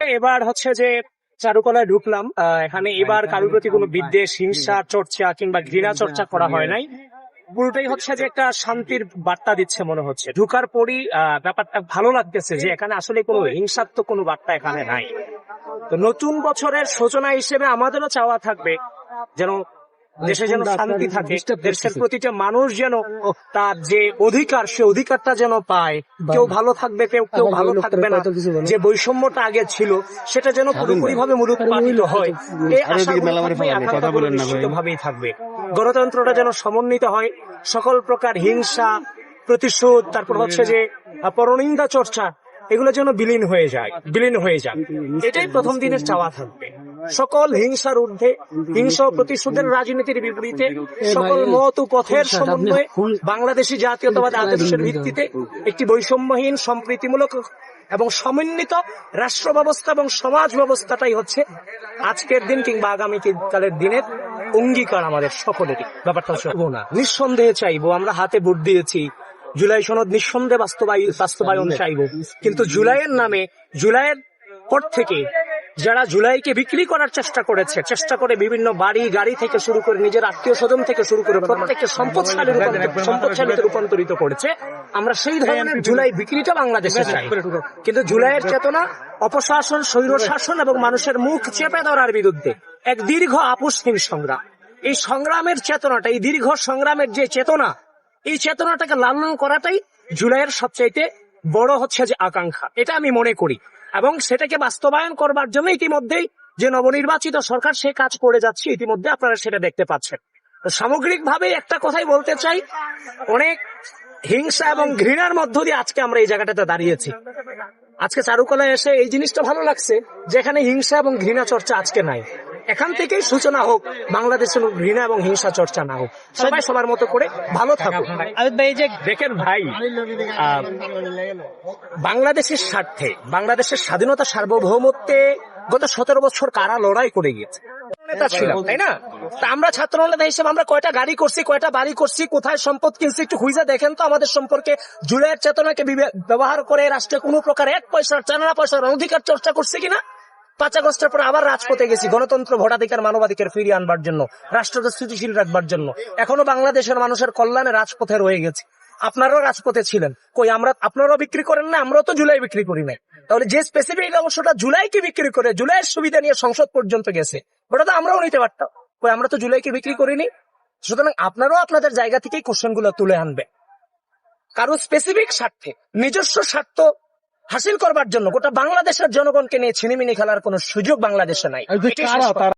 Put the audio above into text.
এবার হচ্ছে যে চারুকলায় ঢুকলাম, এখানে এবার কারোর প্রতি কোনো বিদ্বেষ, হিংসা চর্চা কিংবা ঘৃণা চর্চা করা হয় নাই। পুরোটাই হচ্ছে যে একটা শান্তির বার্তা দিচ্ছে মনে হচ্ছে। ঢুকার পরই ব্যাপারটা ভালো লাগতেছে যে এখানে আসলে কোনো হিংসাত্মক কোনো বার্তা এখানে নাই। তো নতুন বছরের সূচনা হিসেবে আমাদেরও চাওয়া থাকবে যেন দেশে যেন শান্তি থাকে, দেশের প্রতিটা মানুষ যেন তার যে অধিকার সে অধিকারটা যেন পায়। কেউ ভালো থাকবে, কেউ ভালো থাকবে না, যে বৈষম্যটা আগে ছিল সেটা যেন পুরোপুরি ভাবে মূলোৎপাটিত হয়। এই আশাগুলো নিশ্চিতভাবেই থাকবে। গণতন্ত্রটা যেন সমন্বিত হয়, সকল প্রকার হিংসা, প্রতিশোধ, তারপর হচ্ছে যে পরনিন্দা চর্চা, এগুলো যেন বিলীন হয়ে যায়। এটাই প্রথম দিনের চাওয়া থাকবে। সকল হিংসার ঊর্ধ্বে, হিংসা ও প্রতিশোধের রাজনীতির বিপরীতে সকল মত ও পথের সমন্বয়ে বাংলাদেশী জাতীয়তাবাদ আদর্শের ভিত্তিতে একটি বৈষম্যহীন, সম্প্রীতিমূলক এবং সমন্বিত রাষ্ট্র ব্যবস্থা এবং সমাজ ব্যবস্থাটাই হচ্ছে আজকের দিন কিংবা আগামী কালের দিনের অঙ্গীকার আমাদের সকলেরই। ব্যাপারটা চাইবো না, নিঃসন্দেহে চাইবো। আমরা হাতে ভোট দিয়েছি, জুলাই সনদ নিঃসন্দেহে বাস্তবায়ন চাইবো। কিন্তু জুলাইয়ের নামে, জুলাইয়ের পর থেকে যারা জুলাইকে বিক্রি করার চেষ্টা করে বিভিন্ন বাড়ি গাড়ি থেকে শুরু করে নিজের আত্মীয় স্বজন থেকে শুরু করে প্রত্যেককে সম্পদশালীতে রূপান্তরিত করেছে, আমরা সেই ধরনের জুলাই বিক্রিটা বাংলাদেশে চাই। কিন্তু জুলাইয়ের চেতনা অপশাসন, স্বৈরশাসন এবং মানুষের মুখ চেপে ধরার বিরুদ্ধে এক দীর্ঘ আপোষহীন সংগ্রাম। এই সংগ্রামের চেতনাটা, এই দীর্ঘ সংগ্রামের যে চেতনা, এই চেতনাটাকে লালন করাটাই জুলাইয়ের সবচাইতে বড় হচ্ছে যে আকাঙ্ক্ষা, এটা আমি মনে করি। এবং সেটাকে বাস্তবায়ন করবার জন্য ইতিমধ্যেই যে নবনির্বাচিত সরকার সে কাজ করে যাচ্ছে, ইতিমধ্যে আপনারা সেটা দেখতে পাচ্ছেন। সামগ্রিকভাবে একটা কথাই বলতে চাই, অনেক হিংসা এবং ঘৃণার মধ্য দিয়ে আজকে আমরা এই জায়গাটাতে দাঁড়িয়েছি। আজকে চারুকলায় এসে এই জিনিসটা ভালো লাগছে, যেখানে হিংসা এবং ঘৃণা চর্চা আজকে নাই। এখান থেকেই সূচনা হোক, বাংলাদেশের ঘৃণা এবং হিংসা চর্চা না হোক। সবাই সবার মতো করে ভালো থাকুক। দেখেন ভাই, বাংলাদেশের স্বার্থে, বাংলাদেশের স্বাধীনতা সার্বভৌমত্বে গত 17 বছর কারা লড়াই করে গিয়েছে, নেতা ছিলাম, তাই না? তা আমরা ছাত্র নেতা হিসেবে আমরা কয়টা গাড়ি করছি, কয়টা বাড়ি করছি, কোথায় সম্পদ কিনছি, একটু খুঁজে দেখেন তো আমাদের সম্পর্কে। জুলাইয়ের চেতনাকে ব্যবহার করে রাষ্ট্রে কোনো প্রকার এক পয়সার, চানা পয়সার অধিকার চর্চা করছে কিনা? 5 আগস্টের পর আবার রাজপথে গেছি গণতন্ত্র, ভোটাধিকার, মানবাধিকার ফিরিয়ে আনবার জন্য, রাষ্ট্রকে স্থিতিশীল রাখবার জন্য। এখনো বাংলাদেশের মানুষের কল্যাণে রাজপথে রয়ে গেছে। আপনারাও রাজপথে ছিলেন, কই আমরা? আপনারাও বিক্রি করেন না, আমরাও তো জুলাই বিক্রি করি নাই। তাহলে যে স্পেসিফিক অংশটা জুলাইকে বিক্রি করে জুলাইয়ের সুবিধা নিয়ে সংসদ পর্যন্ত গেছে, ওটা তো আমরাও নিতে পারতাম। কই আমরা তো জুলাইকে বিক্রি করিনি। সুতরাং আপনারাও আপনাদের জায়গা থেকেই কোশ্চেন গুলো তুলে আনবে। কারো স্পেসিফিক স্বার্থে, নিজস্ব স্বার্থ হাসিল করবার জন্য গোটা বাংলাদেশের জনগণকে নিয়ে ছিনিমিনি খেলার কোন সুযোগ বাংলাদেশে নাই।